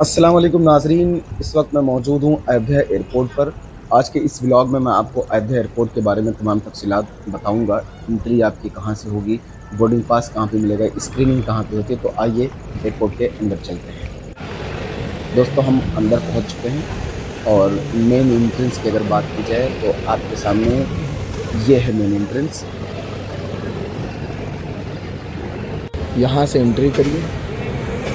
अस्सलाम वालेकुम नाजरीन। इस वक्त मैं मौजूद हूँ अयोध्या एयरपोर्ट पर। आज के इस व्लॉग में मैं आपको अयोध्या एयरपोर्ट के बारे में तमाम तफसीलात बताऊंगा। एंट्री आपकी कहाँ से होगी, बोर्डिंग पास कहाँ पे मिलेगा, स्क्रीनिंग कहाँ पे होती है। तो आइए एयरपोर्ट के अंदर चलते हैं। दोस्तों, हम अंदर पहुँच चुके हैं और मेन एंट्रेंस की अगर बात की जाए तो आपके सामने ये है मेन एंट्रेंस। यहाँ से एंट्री करिए,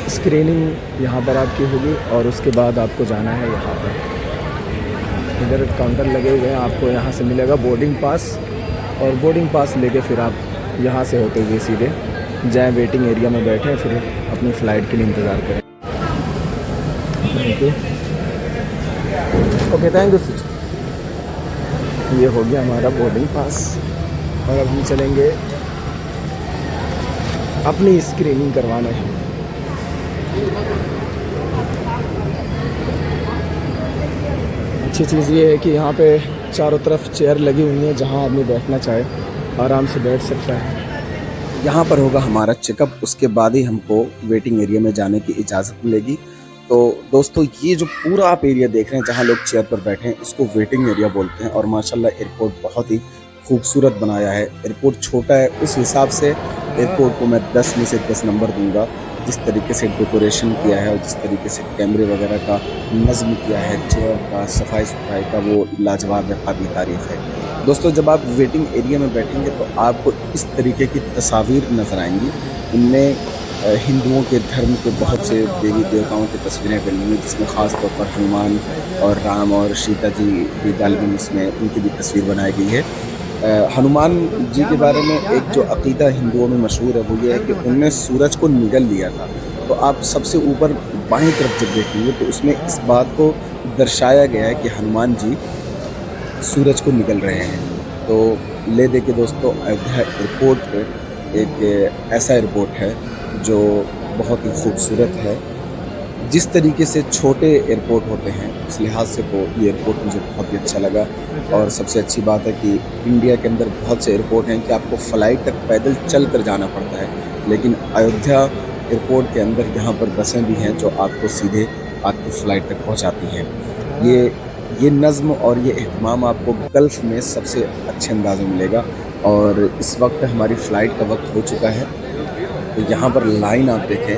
स्क्रीनिंग यहाँ पर आपकी होगी और उसके बाद आपको जाना है यहाँ पर। इधर काउंटर लगे हुए हैं, आपको यहाँ से मिलेगा बोर्डिंग पास और बोर्डिंग पास लेके फिर आप यहाँ से होते हुए सीधे जाएँ वेटिंग एरिया में बैठें, फिर अपनी फ़्लाइट के लिए इंतज़ार करें। Thank you. Okay, thank you sir. ये हो गया हमारा बोर्डिंग पास और अब हम चलेंगे अपनी स्क्रीनिंग करवाने। अच्छी चीज़ ये है कि यहाँ पे चारों तरफ चेयर लगी हुई हैं, जहाँ आदमी बैठना चाहे आराम से बैठ सकता है। यहाँ पर होगा हमारा चेकअप, उसके बाद ही हमको वेटिंग एरिया में जाने की इजाज़त मिलेगी। तो दोस्तों, ये जो पूरा आप एरिया देख रहे हैं जहाँ लोग चेयर पर बैठे हैं, इसको वेटिंग एरिया बोलते हैं। और माशाल्लाह एयरपोर्ट बहुत ही खूबसूरत बनाया है। एयरपोर्ट छोटा है, उस हिसाब से एयरपोर्ट को मैं 10 में से 10 नंबर दूंगा। जिस तरीके से डेकोरेशन किया है और जिस तरीके से कैमरे वगैरह का नज़्म किया है, चेयर का सफाई सुथराई का, वो लाजवाब है, काबिल तारीफ़ है। दोस्तों, जब आप वेटिंग एरिया में बैठेंगे तो आपको इस तरीके की तस्वीर नज़र आएंगी। इनमें हिंदुओं के धर्म के बहुत से देवी देवताओं की तस्वीरें बनी हुई हैं, जिसमें ख़ास तौर पर हनुमान और राम और सीता जी भी डालमिन, इसमें उनकी भी तस्वीर बनाई गई है। हनुमान जी के बारे में एक जो अक़ीदा हिंदुओं में मशहूर है वो ये है कि उन्होंने सूरज को निगल लिया था। तो आप सबसे ऊपर बाईं तरफ जब देखेंगे तो उसमें इस बात को दर्शाया गया है कि हनुमान जी सूरज को निगल रहे हैं। तो ले दे के दोस्तों, अयोध्या एयरपोर्ट एक ऐसा एयरपोर्ट है जो बहुत ही खूबसूरत है। जिस तरीके से छोटे एयरपोर्ट होते हैं उस लिहाज से तो ये एयरपोर्ट मुझे बहुत ही अच्छा लगा। और सबसे अच्छी बात है कि इंडिया के अंदर बहुत से एयरपोर्ट हैं कि आपको फ़्लाइट तक पैदल चल कर जाना पड़ता है, लेकिन अयोध्या एयरपोर्ट के अंदर यहाँ पर बसें भी हैं जो आपको सीधे आपकी फ़्लाइट तक पहुँचाती हैं। ये नज़्म और ये एहतमाम आपको गल्फ़ में सबसे अच्छे अंदाज़ में मिलेगा। और इस वक्त हमारी फ़्लाइट का वक्त हो चुका है। तो यहाँ पर लाइन आप देखें,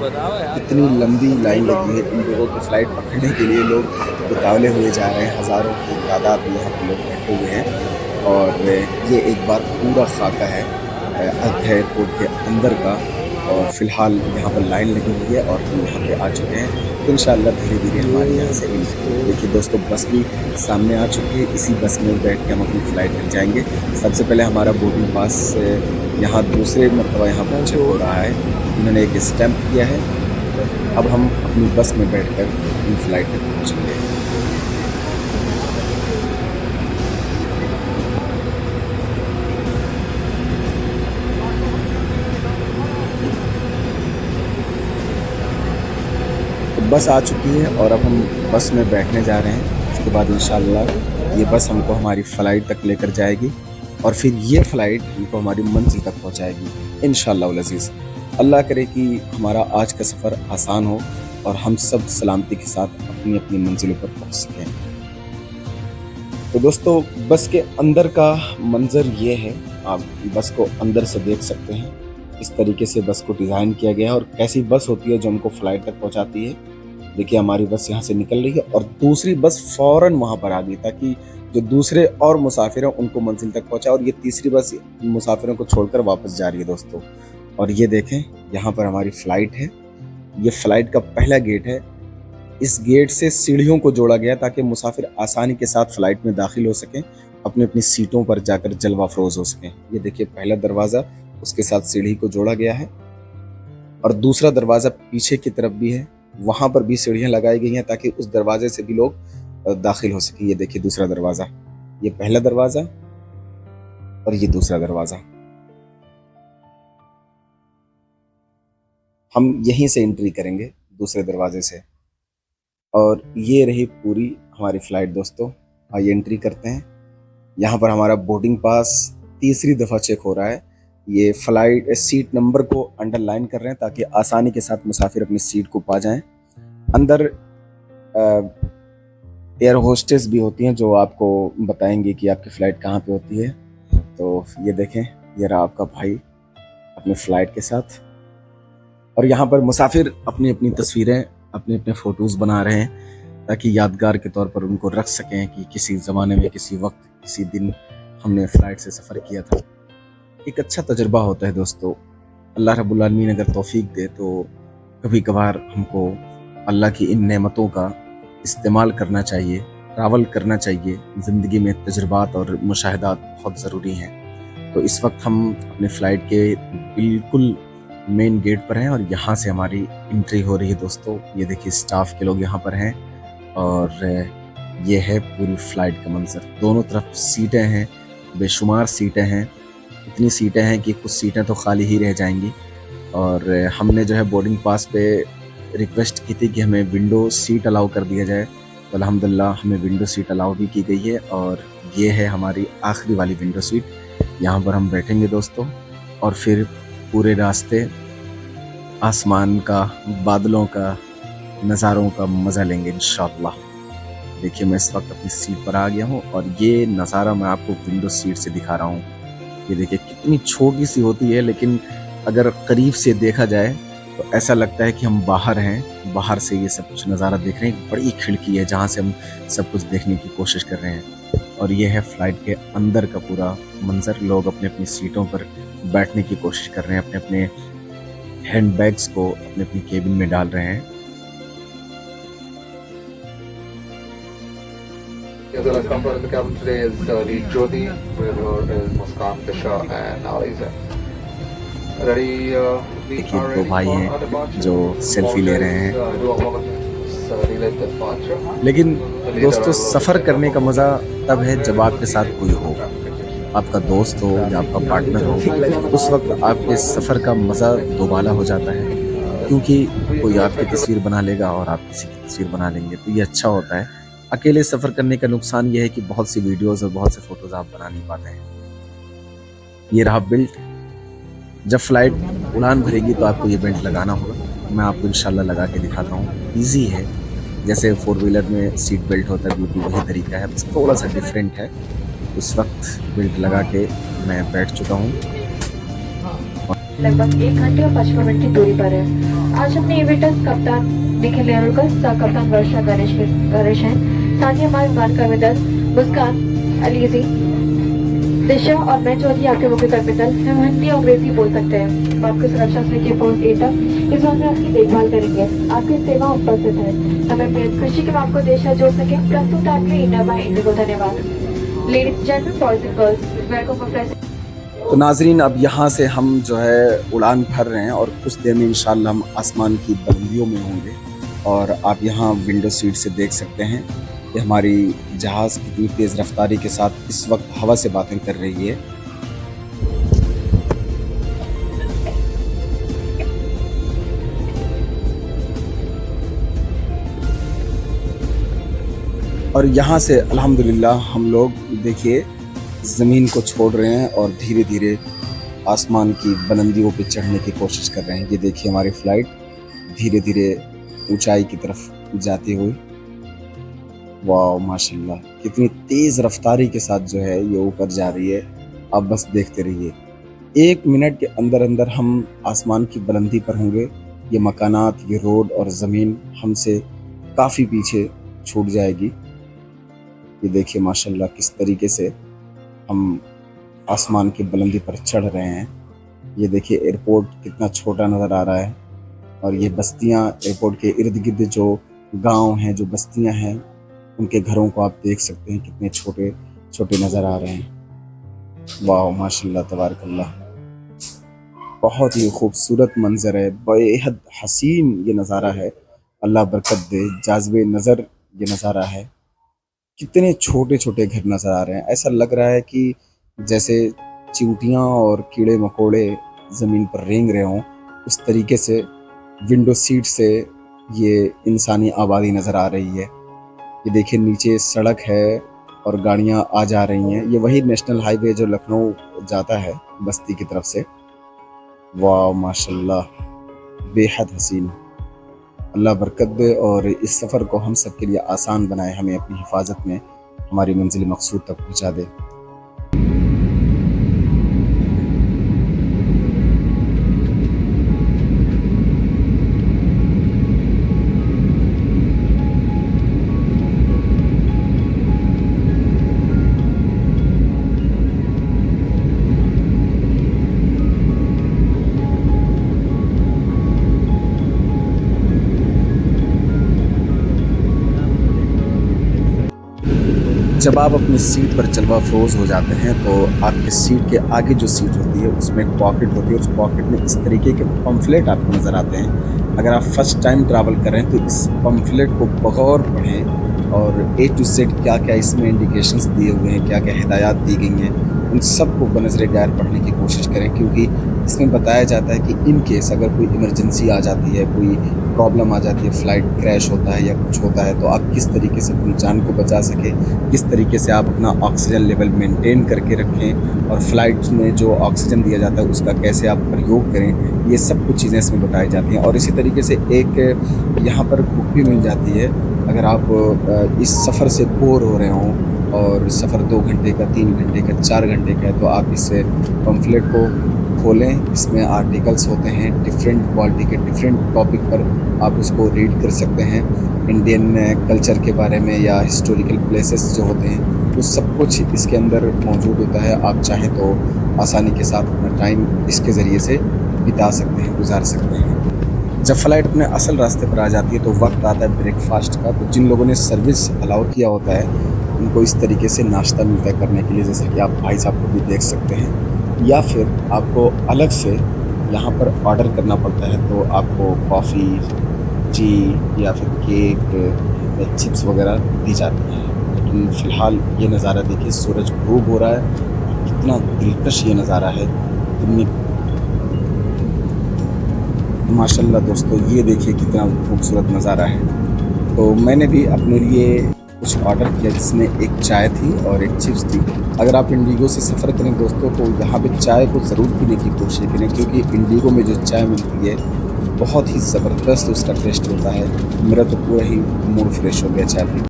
कितनी लंबी लाइन लगी है। इन लोगों की फ़्लाइट पकड़ने के लिए लोग उतावले हुए जा रहे हैं। हज़ारों की तादाद में यहाँ पर लोग बैठे हुए हैं। और ये एक बार पूरा खाका है अयोध्या एयरपोर्ट के अंदर का। और फ़िलहाल यहाँ पर लाइन लगी हुई है और हम यहाँ पे आ चुके हैं। तो इंशाअल्लाह धीरे-धीरे हमारे यहाँ से देखिए दोस्तों, बस भी सामने आ चुकी है। इसी बस में बैठ के हम अपनी फ़्लाइट तक जाएँगे। सबसे पहले हमारा बोर्डिंग पास यहाँ दूसरे मरतबा यहाँ पर चेक हो रहा है। इन्होंने एक स्टैम्प किया है। अब हम अपनी बस में बैठकर अपनी फ़्लाइट तक पहुँचेंगे। तो बस आ चुकी है और अब हम बस में बैठने जा रहे हैं। उसके बाद इंशाअल्लाह ये बस हमको हमारी फ़्लाइट तक लेकर जाएगी और फिर ये फ़्लाइट हमको हमारी मंज़िल तक पहुँचाएगी इंशाअल्लाह उल अज़ीज़। अल्लाह करे कि हमारा आज का सफ़र आसान हो और हम सब सलामती के साथ अपनी अपनी मंजिलों पर पहुँच सकें। तो दोस्तों, बस के अंदर का मंज़र ये है। आप बस को अंदर से देख सकते हैं। इस तरीके से बस को डिज़ाइन किया गया है और कैसी बस होती है जो हमको फ़्लाइट तक पहुँचाती है। देखिए, हमारी बस यहाँ से निकल रही है और दूसरी बस फ़ौरन वहाँ पर आ गई ताकि जो दूसरे और मुसाफिर हैं उनको मंजिल तक पहुँचाए। और ये तीसरी बस मुसाफिरों को छोड़कर वापस जा रही है दोस्तों। और ये देखें, यहाँ पर हमारी फ़्लाइट है। ये फ़्लाइट का पहला गेट है। इस गेट से सीढ़ियों को जोड़ा गया ताकि मुसाफिर आसानी के साथ फ़्लाइट में दाखिल हो सकें, अपनी अपनी सीटों पर जाकर जलवा फ़रोज़ हो सकें। ये देखिए, पहला दरवाज़ा, उसके साथ सीढ़ी को जोड़ा गया है। और दूसरा दरवाज़ा पीछे की तरफ भी है, वहाँ पर भी सीढ़ियाँ लगाई गई हैं ताकि उस दरवाजे से भी लोग दाखिल हो सकें। ये देखिए दूसरा दरवाज़ा, ये पहला दरवाज़ा और ये दूसरा दरवाज़ा। हम यहीं से एंट्री करेंगे दूसरे दरवाजे से। और ये रही पूरी हमारी फ़्लाइट दोस्तों। आइए एंट्री करते हैं। यहाँ पर हमारा बोर्डिंग पास तीसरी दफ़ा चेक हो रहा है। ये फ़्लाइट सीट नंबर को अंडरलाइन कर रहे हैं ताकि आसानी के साथ मुसाफिर अपनी सीट को पा जाएं। अंदर एयर होस्टेस भी होती हैं जो आपको बताएंगे कि आपकी फ़्लाइट कहाँ पे होती है। तो ये देखें, ये रहा आपका भाई अपने फ़्लाइट के साथ, और यहाँ पर मुसाफिर अपनी अपनी तस्वीरें, अपने अपने फ़ोटोज़ बना रहे हैं ताकि यादगार के तौर पर उनको रख सकें कि किसी ज़माने में, किसी वक्त, किसी दिन हमने फ़्लाइट से सफ़र किया था। एक अच्छा तजुर्बा होता है दोस्तों। अल्लाह रब्बुल आलमीन अगर तौफीक दे तो कभी कभार हमको अल्लाह की इन नेमतों का इस्तेमाल करना चाहिए, ट्रैवल करना चाहिए। ज़िंदगी में तजुर्बात और मुशाहिदात बहुत ज़रूरी हैं। तो इस वक्त हम अपने फ़्लाइट के बिल्कुल मेन गेट पर हैं और यहाँ से हमारी एंट्री हो रही है दोस्तों। ये देखिए स्टाफ के लोग यहाँ पर हैं और ये है पूरी फ़्लाइट का मंजर। दोनों तरफ सीटें हैं, बेशुमार सीटें हैं। इतनी सीटें हैं कि कुछ सीटें तो खाली ही रह जाएंगी। और हमने जो है बोर्डिंग पास पे रिक्वेस्ट की थी कि हमें विंडो सीट अलाउ कर दिया जाए, तो अल्हम्दुलिल्लाह हमें विंडो सीट अलाउ भी की गई है। और ये है हमारी आखिरी वाली विंडो सीट। यहाँ पर हम बैठेंगे दोस्तों और फिर पूरे रास्ते आसमान का, बादलों का, नज़ारों का मज़ा लेंगे इंशाअल्लाह। देखिए मैं इस वक्त अपनी सीट पर आ गया हूँ और ये नज़ारा मैं आपको विंडो सीट से दिखा रहा हूँ। ये देखिए कितनी छोटी सी होती है, लेकिन अगर करीब से देखा जाए तो ऐसा लगता है कि हम बाहर हैं, बाहर से ये सब कुछ नज़ारा देख रहे हैं। बड़ी खिड़की है जहाँ से हम सब कुछ देखने की कोशिश कर रहे हैं। और ये है फ़्लाइट के अंदर का पूरा मंजर। लोग अपने अपनी सीटों पर बैठने की कोशिश कर रहे हैं, अपने अपने हैंड बैग्स को अपने अपनी केबिन में डाल रहे हैं। The comfort of the cabin today is Lead Jyoti, with her is Muskan, Disha and Aliza. Ready? देखिए दो भाई हैं जो सेल्फी ले रहे हैं। लेकिन दोस्तों सफ़र करने का मज़ा तब है जब आपके साथ कोई हो, आपका दोस्त हो या आपका पार्टनर हो। उस वक्त आपके सफ़र का मज़ा दोबाला हो जाता है, क्योंकि कोई आपकी तस्वीर बना लेगा और आप किसी की तस्वीर बना लेंगे, तो ये अच्छा होता है। अकेले सफ़र करने का नुकसान ये है कि बहुत सी वीडियोस और बहुत से फ़ोटोज़ आप बना नहीं पाते हैं। ये रहा बेल्ट। जब फ़्लाइट उड़ान भरेगी तो आपको ये बेल्ट लगाना होगा। मैं आपको इंशाल्लाह लगा के दिखाता हूँ। ईजी है, जैसे 4 व्हीलर में सीट बेल्ट होता है बिल्कुल वही तरीका है, बस थोड़ा सा डिफरेंट है। इस वक्त बेल्ट लगा के मैं बैठ चुका हूँ। लगभग 1 घंटे और 55 मिनट की दूरी पर है। आज अपने एविटस कप्तान निखिल नेहरूलकर, सह कप्तान वर्षा गणेश हैं, साथ ही हमारे विमान कर्मदल मुस्कान, अलीजी, दिशा और मैं चौधरी आपके मुख्य कर्मदल। हम हिंदी और अंग्रेजी बोल सकते हैं। आपकी सुरक्षा से लेकर फोर्स ए तक इस वक्त में आपकी देखभाल करेंगे। आपकी सेवा उपस्थित है। हमें बेहद खुशी कि हम आपको देश से जोड़ सके। प्रस्तुत आपके इंडिया बाय इंडिगो। धन्यवाद। Ladies gentleman, boys and girls, welcome for present. तो नाजरीन अब यहाँ से हम जो है उड़ान भर रहे हैं और कुछ देर में इंशाल्लाह हम आसमान की बुलंदियों में होंगे। और आप यहाँ विंडो सीट से देख सकते हैं कि हमारी जहाज़ कितनी तेज़ रफ्तारी के साथ इस वक्त हवा से बातें कर रही है। और यहाँ से अल्हम्दुलिल्लाह हम लोग देखिए ज़मीन को छोड़ रहे हैं और धीरे धीरे आसमान की बुलंदियों पे चढ़ने की कोशिश कर रहे हैं। ये देखिए हमारी फ़्लाइट धीरे धीरे ऊंचाई की तरफ जाती हुई। वाह माशाल्लाह, कितनी तेज़ रफ्तारी के साथ जो है ये ऊपर जा रही है। आप बस देखते रहिए, 1 मिनट के अंदर अंदर हम आसमान की बुलंदी पर होंगे। ये मकानात, ये रोड और ज़मीन हमसे काफ़ी पीछे छूट जाएगी। ये देखिए माशाल्लाह किस तरीके से हम आसमान की बुलंदी पर चढ़ रहे हैं। ये देखिए एयरपोर्ट कितना छोटा नज़र आ रहा है और ये बस्तियां, एयरपोर्ट के इर्द गिर्द जो गांव हैं, जो बस्तियां हैं, उनके घरों को आप देख सकते हैं कितने छोटे छोटे नज़र आ रहे हैं। वाह माशाल्लाह तबारकल्लाह, बहुत ही खूबसूरत मंजर है, बेहद हसीन ये नज़ारा है। अल्लाह बरकत दे, जाज़बे नज़र ये नज़ारा है। कितने छोटे छोटे घर नज़र आ रहे हैं। ऐसा लग रहा है कि जैसे चींटियाँ और कीड़े मकोड़े ज़मीन पर रेंग रहे हों। उस तरीके से विंडो सीट से ये इंसानी आबादी नज़र आ रही है। ये देखिए नीचे सड़क है और गाड़ियाँ आ जा रही हैं। ये वही नेशनल हाईवे जो लखनऊ जाता है बस्ती की तरफ से। वाह माशाल्लाह, बेहद हसीन। अल्लाह बरकत दे और इस सफ़र को हम सब के लिए आसान बनाए, हमें अपनी हिफाजत में हमारी मंजिल मकसूद तक पहुँचा दे। जब आप अपनी सीट पर जलवा फरोज हो जाते हैं तो आपकी सीट के आगे जो सीट होती है उसमें एक पॉकेट होती है, उस पॉकेट में इस तरीके के पम्फलेट आपको नज़र आते हैं। अगर आप फर्स्ट टाइम ट्रैवल कर रहे हैं तो इस पम्फलेट को बगौर पढ़ें और A to Z क्या क्या इसमें इंडिकेशंस दिए हुए हैं, क्या क्या हिदायत दी गई हैं, उन सबको बनज़र गैर पढ़ने की कोशिश करें, क्योंकि इसमें बताया जाता है कि इन केस अगर कोई इमरजेंसी आ जाती है, कोई प्रॉब्लम आ जाती है, फ़्लाइट क्रैश होता है या कुछ होता है, तो आप किस तरीके से अपनी जान को बचा सकें, किस तरीके से आप अपना ऑक्सीजन लेवल मेंटेन करके रखें और फ़्लाइट में जो ऑक्सीजन दिया जाता है उसका कैसे आप प्रयोग करें, ये सब कुछ चीज़ें इसमें बताई जाती हैं। और इसी तरीके से एक यहाँ पर बुक भी मिल जाती है, अगर आप इस सफ़र से बोर हो रहे हों और सफ़र 2 घंटे का, 3 घंटे का, 4 घंटे का है, तो आप इस पम्फलेट को खोलें। इसमें आर्टिकल्स होते हैं डिफरेंट क्वालिटी के, डिफरेंट टॉपिक पर आप उसको रीड कर सकते हैं। इंडियन कल्चर के बारे में या हिस्टोरिकल प्लेसेस जो होते हैं वो सब कुछ इसके अंदर मौजूद होता है। आप चाहें तो आसानी के साथ अपना टाइम इसके ज़रिए से बिता सकते हैं, गुजार सकते हैं। जब फ़्लाइट अपने असल रास्ते पर आ जाती है तो वक्त आता है ब्रेकफास्ट का। तो जिन लोगों ने सर्विस अलाउ किया होता है उनको इस तरीके से नाश्ता मिलता है करने के लिए, जैसे कि आप भाई साहब को भी देख सकते हैं, या फिर आपको अलग से यहाँ पर ऑर्डर करना पड़ता है। तो आपको कॉफ़ी, टी या फिर केक या चिप्स वगैरह दी जाती है। लेकिन फ़िलहाल ये नज़ारा देखिए, सूरज ग़ुरूब हो रहा है, कितना दिलकश ये नज़ारा है। माशाल्लाह दोस्तों, ये देखिए कितना खूबसूरत नज़ारा है। तो मैंने भी अपने लिए कुछ ऑर्डर किया जिसमें एक चाय थी और एक चिप्स थी। अगर आप इंडिगो से सफ़र करें दोस्तों तो यहाँ पे चाय को ज़रूर पीने की कोशिश करें, क्योंकि इंडिगो में जो चाय मिलती है बहुत ही ज़बरदस्त उसका टेस्ट होता है। मेरा तो पूरा ही मूड फ्रेश हो गया चाय पी के।